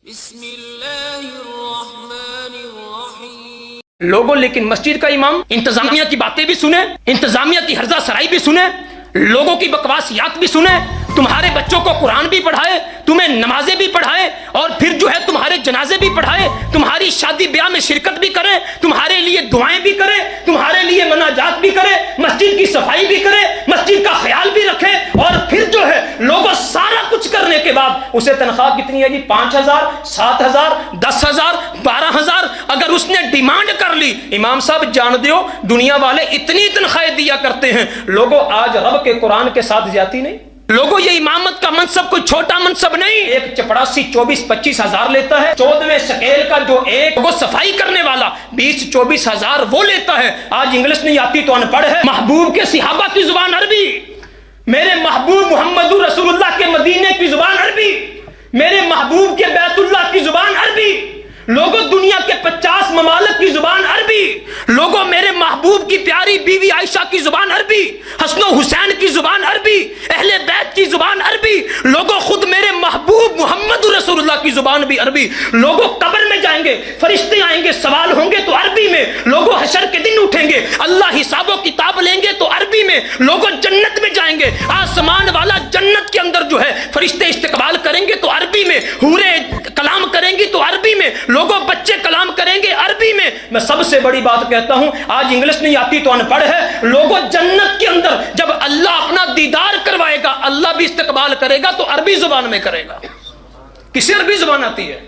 بسم اللہ الرحمن الرحیم۔ لوگوں لیکن مسجد کا امام انتظامیہ کی باتیں بھی سنیں، انتظامیہ کی ہرزہ سرائی بھی سنیں، لوگوں کی بکواسیات بھی سنیں، تمہارے بچوں کو قرآن بھی پڑھائے، تمہیں نمازیں بھی پڑھائے، اور پھر جو ہے تمہارے جنازے بھی پڑھائے، تمہاری شادی بیاہ میں شرکت بھی کرے، تمہارے لیے دعائیں بھی کرے، تمہارے لیے مناجات بھی کرے، مسجد کی صفائی بھی کرے، مسجد کا خیال بھی رکھے، اور پھر جو ہے لوگوں سارا کچھ کرنے کے بعد اسے تنخواہ کتنی ہے جی 5,000 7,000 10,000 12,000 اگر اس نے ڈیمانڈ کر لی، امام صاحب جان دیو دنیا والے اتنی تنخواہیں دیا کرتے ہیں، لوگوں آج رب کے قرآن کے ساتھ زیادتی نہیں؟ لوگوں یہ امامت کا منصب کوئی چھوٹا منصب نہیں، ایک چپڑاسی 24-25 ہزار لیتا ہے، 14ویں سکیل کا جو ایک وہ صفائی کرنے والا 20-24 ہزار وہ لیتا ہے۔ آج انگلش نہیں آتی تو ان پڑھ ہے۔ محبوب کے صحابہ کی زبان عربی، میرے محبوب محمد رسول اللہ کے مدینے کی زبان عربی، میرے محبوب کے بیت اللہ کی زبان عربی، لوگوں دنیا کے 50 ممالک کی زبان عربی، لوگوں میرے محبوب کی پیاری بیوی عائشہ کی زبان عربی، حسن و حسین کی زبان عربی، اہل بیت کی زبان عربی، لوگوں خود میرے محبوب محمد رسول اللہ کی زبان بھی عربی، لوگوں قبر میں جائیں گے، فرشتے آئیں گے، سوال ہوں گے تو عربی میں، لوگوں حشر کے دن اٹھیں گے، اللہ حساب و کتاب لیں گے تو عربی میں، لوگوں جنت میں جائیں گے، آسمان والا جنت کے اندر جو ہے فرشتے استقبال کریں گے تو عربی میں، حوریں کلام کریں گی تو عربی میں، لوگوں بچے کلام کریں گے عربی میں۔ میں سب سے بڑی بات کہتا ہوں، آج انگلش نہیں آتی تو ان پڑھ ہے، لوگوں جنت کے اندر جب اللہ اپنا دیدار کروائے گا، اللہ بھی استقبال کرے گا تو عربی زبان میں کرے گا۔ کسے عربی زبان آتی ہے؟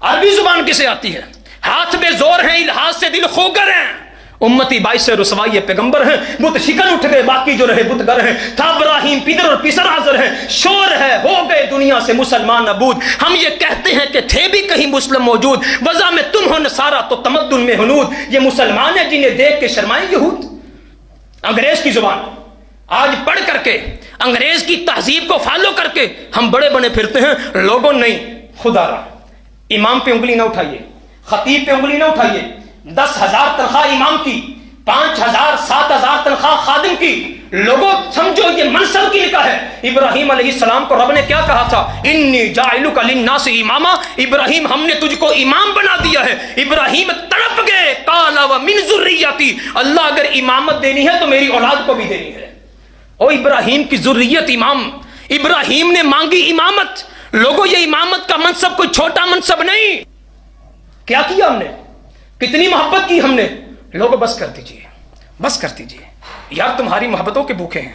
عربی زبان کسے آتی ہے؟ ہاتھ میں زور ہیں، الحاظ سے دل خوگر ہیں، امتی باعث رسوائی پیغمبر ہیں، بت شکن اٹھ گئے، باقی جو رہے بت گر ہیں، تھا ابراہیم پیدر اور پیسر حاضر ہیں، شور ہے، ہو گئے دنیا سے مسلمان نبود، ہم یہ کہتے ہیں کہ تھے بھی کہیں مسلم موجود، وضع میں تم ہو نصارہ تو تمدن میں ہنود، یہ مسلمان ہیں جنہیں دیکھ کے شرمائیں یہود۔ انگریز کی زبان آج پڑھ کر کے، انگریز کی تہذیب کو فالو کر کے ہم بڑے بنے پھرتے ہیں، لوگوں نہیں، خدا را امام پہ انگلی نہ اٹھائیے، خطیب پہ انگلی نہ اٹھائیے، 10,000 تنخواہ امام کی، 5,000 7,000 تنخواہ خادم کی، لوگوں سمجھو یہ منصب کی نکاح ہے۔ ابراہیم علیہ السلام کو رب نے کیا کہا تھا؟ انی جاعلک للناس اماما، ابراہیم ہم نے تجھ کو امام بنا دیا ہے۔ ابراہیم تڑپ گئے، قال ومن ذریتی، اللہ اگر امامت دینی ہے تو میری اولاد کو بھی دینی ہے۔ او ابراہیم کی ذریت امام، ابراہیم نے مانگی امامت۔ لوگوں یہ امامت کا منصب کوئی چھوٹا منصب نہیں۔ کیا کیا ہم نے؟ کتنی محبت کی ہم نے؟ لوگوں بس کر دیجئے، بس کر دیجئے یار، تمہاری محبتوں کے بھوکے ہیں،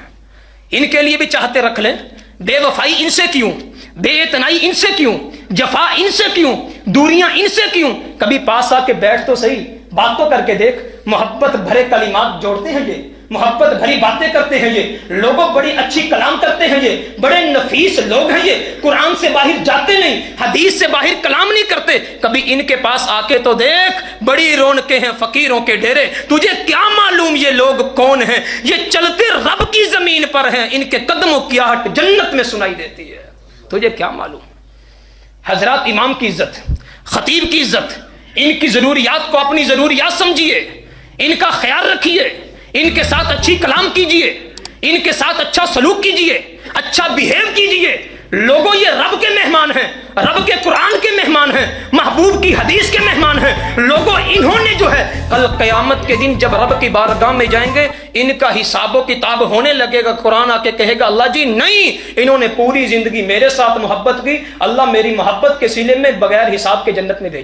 ان کے لیے بھی چاہتے رکھ لیں۔ بے وفائی ان سے کیوں، بے اعتنائی ان سے کیوں، جفا ان سے کیوں، دوریاں ان سے کیوں؟ کبھی پاس آ کے بیٹھ تو صحیح، بات تو کر کے دیکھ۔ محبت بھرے کلمات جوڑتے ہیں یہ، محبت بھری باتیں کرتے ہیں یہ لوگوں، بڑی اچھی کلام کرتے ہیں یہ، بڑے نفیس لوگ ہیں یہ، قرآن سے باہر جاتے نہیں، حدیث سے باہر کلام نہیں کرتے۔ کبھی ان کے پاس آ کے تو دیکھ، بڑی رونقیں ہیں فقیروں کے ڈیرے، تجھے کیا معلوم یہ لوگ کون ہیں؟ یہ چلتے رب کی زمین پر ہیں، ان کے قدموں کی آہٹ جنت میں سنائی دیتی ہے، تجھے کیا معلوم؟ حضرات امام کی عزت، خطیب کی عزت، ان کی ضروریات کو اپنی ضروریات سمجھیے، ان کا خیال رکھیے، ان کے ساتھ اچھی کلام کیجئے، ان کے ساتھ اچھا سلوک کیجئے، اچھا بیہیو کیجئے۔ لوگوں یہ رب کے مہمان ہیں، رب کے قرآن کے مہمان ہیں، محبوب کی حدیث کے مہمان ہیں۔ لوگوں انہوں نے جو ہے کل قیامت کے دن جب رب کی بارگاہ میں جائیں گے، ان کا حساب و کتاب ہونے لگے گا، قرآن آ کے کہے گا اللہ جی نہیں، انہوں نے پوری زندگی میرے ساتھ محبت کی، اللہ میری محبت کے صلے میں بغیر حساب کے جنت میں دے